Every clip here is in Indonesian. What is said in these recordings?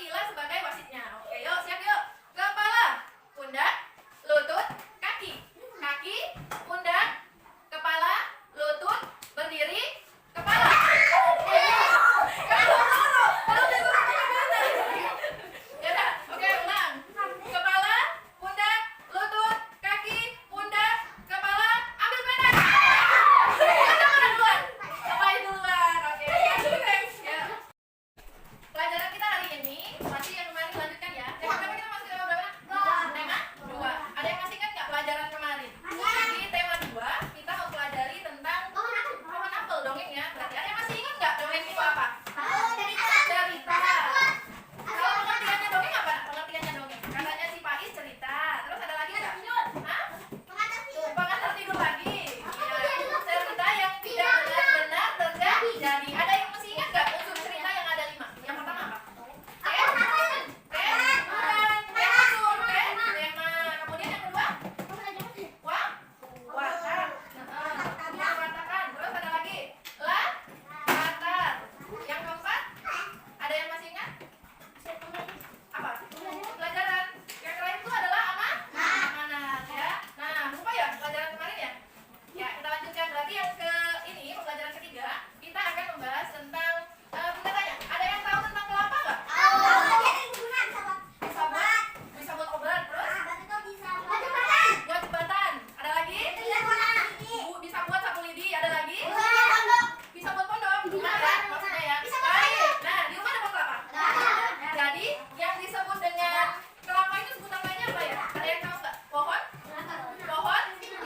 Lila sebagai wasitnya. Oke, yuk siap yuk. Kepala, pundak, lutut, kaki. Kaki, pundak, kepala, lutut, berdiri, kepala. Ya udah, oke ulang. Kepala, pundak, lutut, kaki, pundak, kepala. Ambil pena. Mana duluan? Ngapain duluan? Oke, ya. Pelajaran kita hari ini masih yang kemarin lanjutkan ya. Tema kita masih tema berapa? Tema 2. Ada yang masih ingat nggak pelajaran kemarin? Di tema 2 kita mau pelajari tentang pohon apel, dongeng ya. Berarti ada yang masih ingat nggak dongeng itu apa? Cerita. Kalau pengertiannya dongeng apa? Pengertiannya dongeng. Katanya si Pais cerita. Terus ada lagi nggak? Hah? Pengantar tidur lagi. Ya. Cerita yang tidak benar-benar terjadi. Ada yang masih ingat nggak unsur cerita yang ada 5? Yang pertama apa? Tema. Kemudian yang kedua? Watak. Watakan. Terus ada lagi? Latar. Yang keempat? Ada yang masih ingat? Apa? Pelajaran. Yang terakhir itu adalah amanat ya. Nah, lupa ya pelajaran kemarin ya? Ya, kita lanjutkan. Berarti yang ini pelajaran ketiga kita akan membahas tentang bunda tanya. Ada yang tahu tentang kelapa nggak? Bisa buat obat. Terus buat jembatan. Ada lagi? Bisa buat sapu lidi. Ada lagi? Bisa buat pondok. Maksudnya ya. Baik. Nah, di rumah ada pohon kelapa. Jadi yang disebut dengan kelapa itu sebutan lainnya apa ya? Ada yang tahu nggak? Pohon?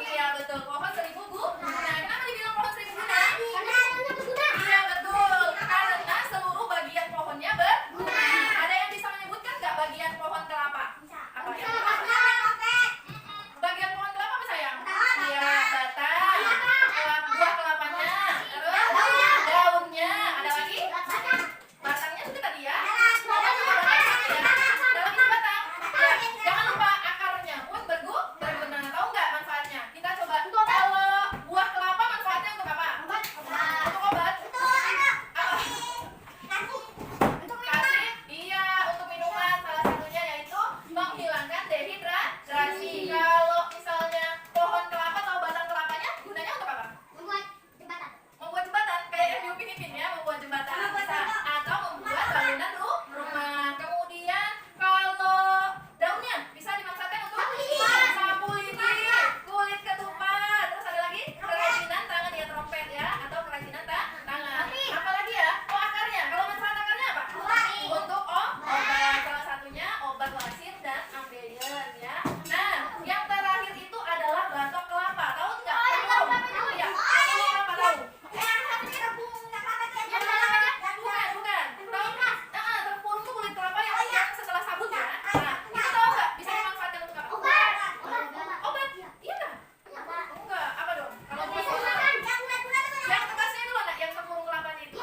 Iya betul. Pohon 1000 guna. Kenapa dibilang pohon 1000 guna? Iya betul. Karena seluruh bagian pohonnya berguna. Ada yang bisa menyebutkan nggak bagian pohon kelapa? Apa ya? Bagian pohon kelapa apa sayang? Iya, batang, buah kelapanya, terus daunnya, ada lagi? Batangnya sudah tadi ya? Batang juga batang ya? Dalam ini batang. Ya, jangan lupa akarnya pun berguna. Tahu nggak manfaatnya? Kita coba. Kalau buah kelapa manfaatnya untuk apa? Untuk obat? Kasih? Iya, untuk minuman. Salah satunya yaitu menghilangkan dehidrasi. Kalau misalnya pohon kelapa atau batang kelapanya gunanya untuk apa? Membuat jembatan. Kayak yang di Upin Ipin ya, membuat jembatan. Bisa. Atau membuat bangunan rumah. Kemudian kalau daunnya bisa dimanfaatkan untuk sapu lidi, kulit ketupat. Terus ada lagi kerajinan tangan ya, trompet ya, atau kerajinan tangan. Apalagi ya? Oh, akarnya. Kalau manfaat akarnya apa? Untuk obat. Salah satunya obat wasir dan ambeien ya. Nah, yang terakhir itu adalah batok kelapa. Tahu nggak? Ya, kelapa tahu. Bukan. Tahu? Tempurung tuh kulit kelapa yang setelah sabut ya. Nah, itu tahu nggak? Bisa dimanfaatkan untuk apa? Obat? Iya nggak? Enggak. Apa dong? Kalau bukan yang tebasnya itu loh, nak, yang tempurung kelapanya itu.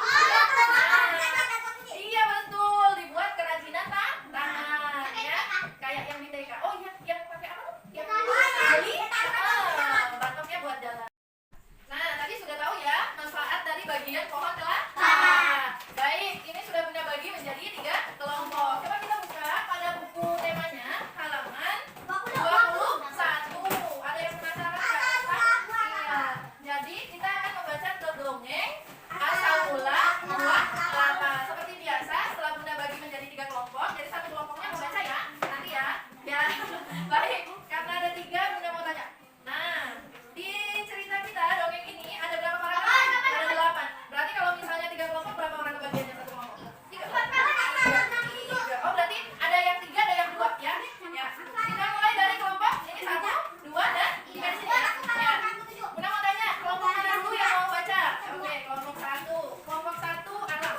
Iya betul, dibuat kerajinan tangan ya. Kayak yang di TK. Oh iya, yang pakai apa tuh? Yang tali? Batoknya buat jalan. Nah, tadi sudah tahu ya manfaat dari bagian pohon kelapa. Baik, ini sudah Bunda bagi menjadi 3 kelompok. Coba kita buka pada buku temanya halaman 21. Ada yang penasaran nggak? Iya. Jadi kita akan membaca dongeng asal mula buah kelapa. Seperti biasa, setelah Bunda bagi menjadi 3 kelompok, jadi satu kelompoknya membaca ya. Nanti ya. Ya. Baik, karena ada 3, Bunda mau tanya. Nah, di cerita kita dongeng ini ada berapa paragraf? Ada 8. Berarti kalau misalnya 3 kelompok, berapa orang kebagiannya satu kelompok? 3. Oh, berarti ada yang 3, ada yang 2 ya. Ya. Kita mulai dari kelompok ini 1, 2, dan 3 di sini ya. Bunda mau tanya, kelompok mana dulu yang mau baca? Oke, kelompok 1. Kelompok 1 apa?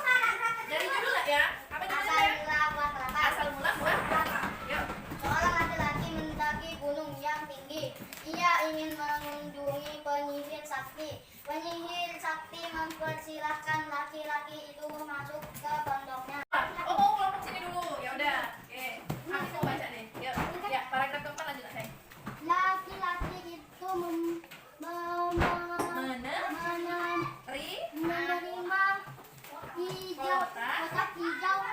Dari judul nggak ya? Apa judulnya? Asal mula buah kelapa. Yuk. Seorang laki-laki mendaki gunung yang tinggi. Ia ingin mengunjungi penyihir sakti. Penyihir sakti mempersilahkan laki-laki itu masuk ke pondoknya. Oh, mau kelompok sini dulu. Ya udah. Oke. Habis mau baca deh. Yuk. Ya, paragraf keempat lanjut, sayang. Laki-laki itu menerima kotak hijau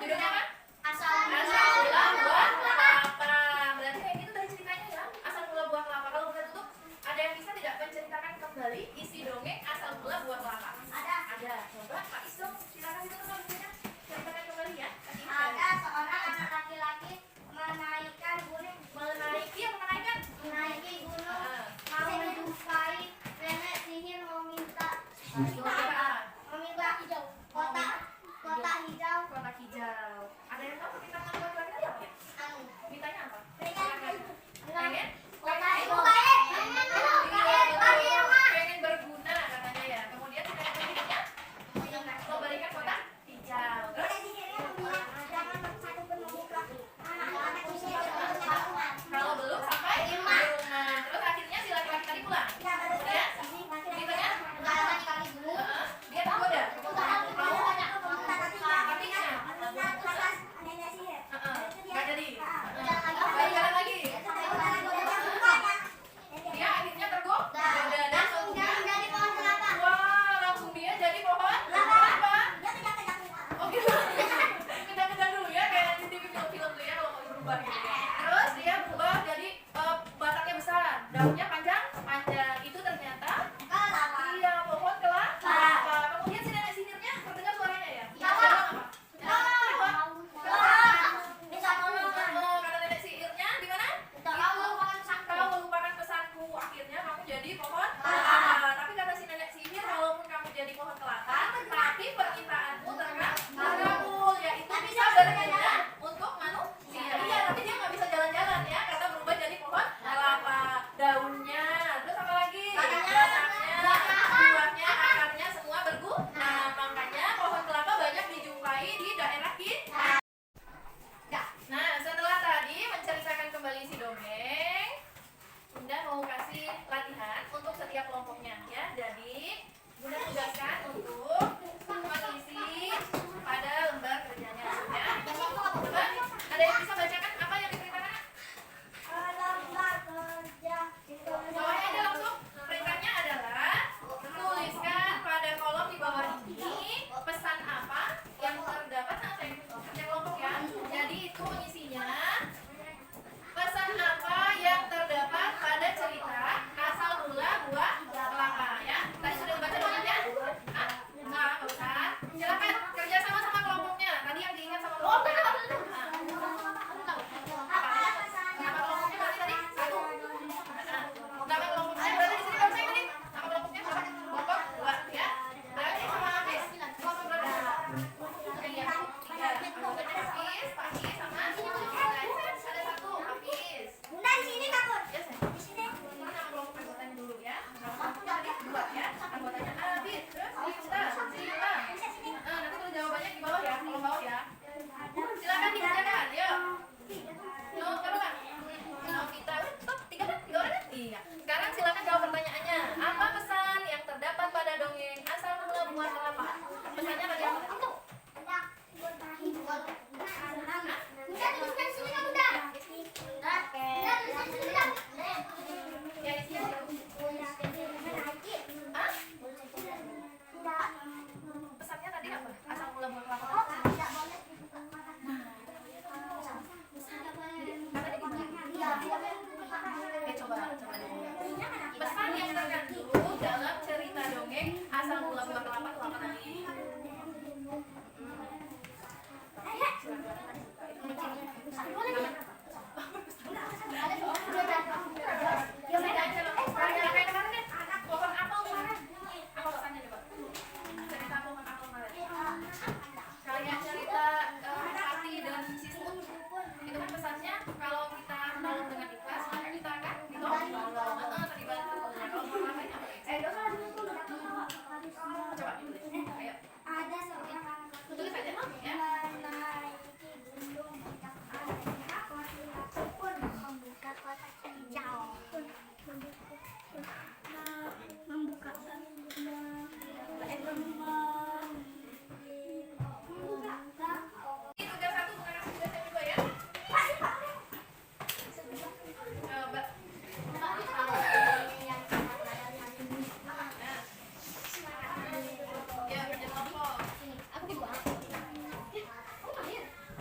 Judulnya apa? Asal Asal mula buah kelapa. Berarti kayak gitu dari ceritanya ya. Asal mula buah kelapa. Kalau udah tutup, ada yang bisa tidak menceritakan kembali isi dongeng asal mula buah kelapa? Ada. Coba Pak Isdong, silakan itu teman bukunya. Ceritakan kembali ya. Kasih Ada seorang anak laki-laki menaikkan gunung, menaiki apa menaikkan? menaiki gunung, mau menjumpai nenek sihir meminta kotak hijau. Kotak hijau. Ada yang tahu permintaan laki-laki tadi apa ya? Anu, Mintanya apa? pengen Pengen? kotak hijau. Pengen berguna katanya ya. Kemudian pengen berikutnya memberikan kotak hijau. Terus kalau belum sampai di rumah. Terus akhirnya si laki-laki tadi pulang. Kemudian mintanya dia tergoda. Nggak jadi. Baru jalan lagi.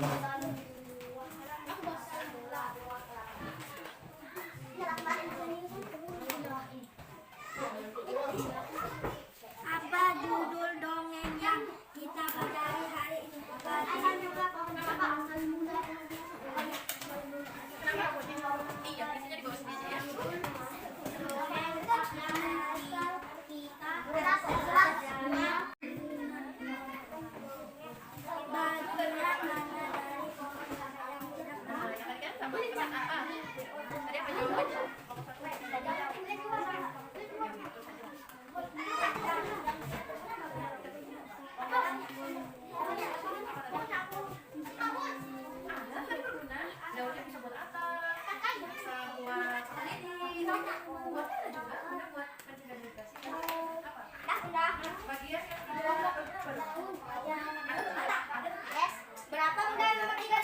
Apa judul dongeng yang kita pelajari hari ini? Iya, biasanya di bawah sini aja ya. Nah, yang tadi kan sama dengan apa? Tadi apa jawabannya? Ada tadi berguna. Daunnya bisa buat apa? Bisa buat lilin. Buatnya ada juga. Guna buat mencegah dehidrasi. Apa? Bagian yang kedua berguna apa dong? Ada. Berapa udah nomor 3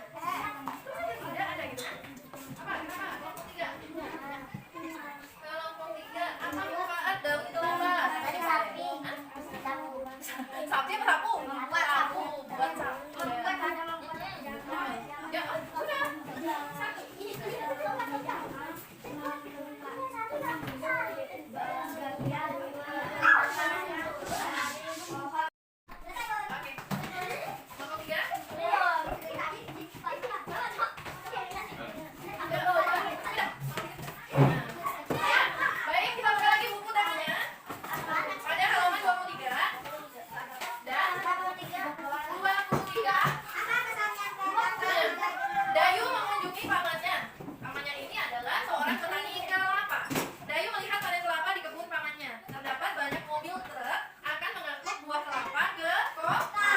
Terus tidak ada gitu. Apa? Kenapa? Kelompok 3. Kelompok 3. Apa manfaat daun kelapa? Sapi apa sapu? Sapu. Buat sapu. Ya, udah. Oke. Kelompok 3. Baik, kita buka lagi buku teksnya. Pada halaman 23 dan 23. Dayu mengunjungi pamannya. Pamannya ini adalah seorang petani kelapa. Dayu melihat panen kelapa di kebun pamannya. Terdapat banyak mobil truk akan mengangkut buah kelapa ke kota.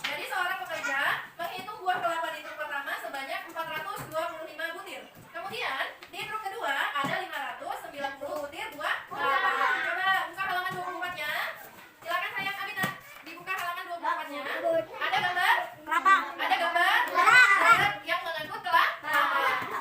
Jadi seorang pekerja menghitung buah kelapa di truk pertama sebanyak 425 butir. Kemudian di truk kedua ada 590 butir buah kelapa. Coba buka halaman 24-nya. Silakan sayang Aminah, dibuka halaman 24-nya. Ada gambar? Kelapa. Ada gambar? Truk yang mengangkut kelapa.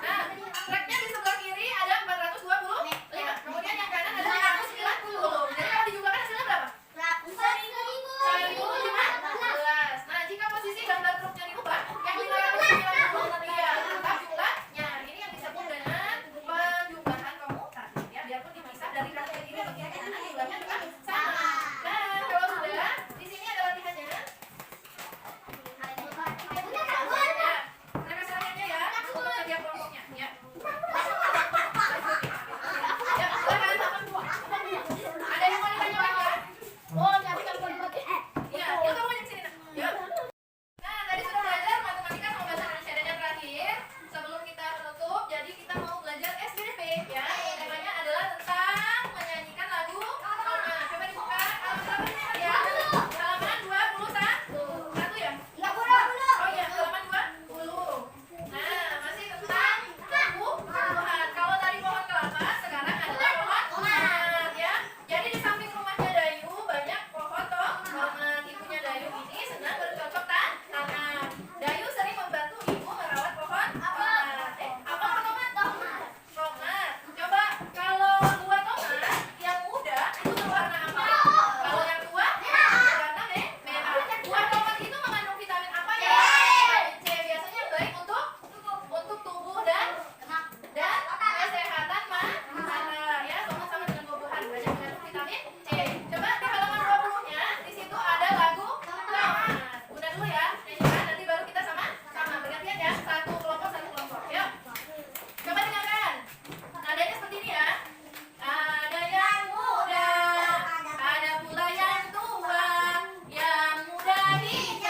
Nah, truknya di sebelah kiri ada 425. Kemudian yang kanan ada 590. Jadi kalau dijumlahkan hasilnya berapa? 1015. Nah, jika posisi gambar truknya diubah, yang 590 iya, tetap jumlahnya. Ini yang disebut dengan penjumlahan komutatif ya. Biarpun dipisah dari kanan ke kiri atau kiri ke kanan, jumlahnya tetap sama. Nah, kalau sudah, di sini ada latihannya. Ya, udah kasih latihannya ya, untuk setiap kelompoknya. Ya. Ya, silakan. Ada yang mau ditanyakan? Iya, yuk kamu yang sini nak. Yuk. Nah, tadi sudah belajar matematika sama bahasa Indonesia dan yang terakhir sebelum kita menutup, jadi kita mau belajar SBDP ya. Temanya adalah tentang menyanyikan lagu Nona. Coba dibuka halaman berapa ya? Halaman 21. Satu ya? Oh iya, halaman 20. Nah, masih tentang tumbuh-tumbuhan. Kalau tadi pohon kelapa, sekarang adalah pohon tomat ya. Jadi di samping rumahnya Dayu banyak pohon tomat. Ibunya Dayu ini senang bercocok tanam. Dayu sering membantu ibu merawat pohon tomat. Apa pohon tomat? Tomat. Coba kalau buah tomat yang muda itu berwarna apa? Kalau yang tua berwarna merah. Buah tomat itu mengandung vitamin apa ya? Vitamin C. Biasanya yang baik untuk tubuh dan kesehatan mata ya. Tomat sama dengan buah-buahan banyak mengandung vitamin C. Coba di halaman 20-nya di situ ada lagu tomat. Bunda dulu ya, nyanyikan nanti baru kita sama bergantian ya. Satu kelompok. Yuk. Coba dengarkan. Nadanya seperti ini ya. Ada yang muda, ada pula yang tua. Yang muda hijau,